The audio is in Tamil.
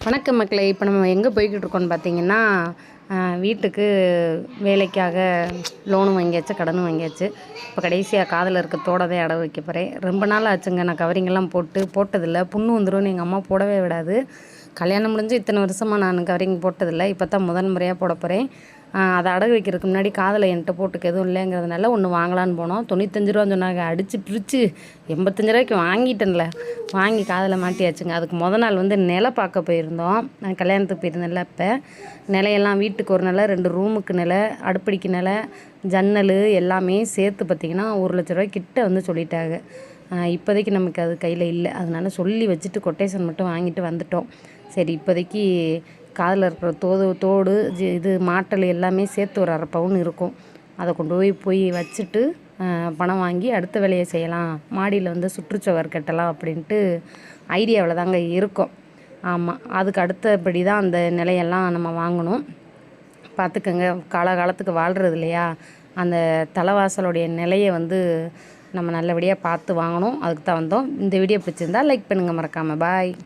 வணக்கம் மக்களே. இப்போ நம்ம எங்கே போய்கிட்டு இருக்கோம்னு பார்த்தீங்கன்னா, வீட்டுக்கு வேலைக்காக லோனும் வாங்கியாச்சு, கடனும் வாங்கியாச்சு. இப்போ கடைசியாக காதில் இருக்க தோட தான் அடகு வைக்க போகிறேன். ரொம்ப நாள் ஆச்சுங்க நான் கவரிங்கெல்லாம் போட்டதில்லை. புண்ணு வந்துடும் எங்கள் அம்மா போடவே விடாது. கல்யாணம் முடிஞ்சு இத்தனை வருஷமாக நான் கவரிங் போட்டதில்லை. இப்போ தான் முதன் முறையாக போட போகிறேன். அதை அடகு வைக்கிறதுக்கு முன்னாடி காதில் என்கிட்ட போட்டுக்கு எதுவும் இல்லைங்கிறதுனால ஒன்று வாங்கலான்னு போனோம். 95 ரூபான்னு சொன்னாங்க. அடித்து பிரித்து 85 ரூபாய்க்கு வாங்கிட்டேன்ல. வாங்கி காதில் மாட்டியாச்சுங்க. அதுக்கு நாள் நிலை பார்க்க போயிருந்தோம். நான் கல்யாணத்துக்கு போயிருந்தேன்ல. இப்போ நிலையெல்லாம் வீட்டுக்கு ஒரு நிலை, 2 ரூமுக்கு நிலை, அடுப்படிக்கு நிலை, ஜன்னல் எல்லாமே சேர்த்து பார்த்திங்கன்னா 1 லட்ச ரூபாய் கிட்ட சொல்லிட்டாங்க. இப்போதைக்கு நமக்கு அது கையில் இல்லை. அதனால சொல்லி வச்சுட்டு கொட்டேஷன் மட்டும் வாங்கிட்டு வந்துட்டோம். சரி, இப்போதைக்கு காதில் இருக்கிற தோடு இது மாட்டல் எல்லாமே சேர்த்து ஒரு 1/2 பவுன் இருக்கும். அதை கொண்டு போய் வச்சுட்டு பணம் வாங்கி அடுத்த வேலையை செய்யலாம். மாடியில் சுற்றுச்சுவர் கட்டலாம் அப்படின்ட்டு ஐடியாவில் தாங்க இருக்கோம். ஆமாம், அதுக்கு அடுத்தபடி தான் அந்த நிலையெல்லாம் நம்ம வாங்கணும். பார்த்துக்கங்க, காலகாலத்துக்கு வாழ்கிறது இல்லையா? அந்த தலைவாசலுடைய நிலையை நம்ம நல்லபடியாக பார்த்து வாங்கணும். அதுக்கு தான் வந்தோம். இந்த வீடியோ பிடிச்சிருந்தா லைக் பண்ணுங்கள், மறக்காமல். பாய்.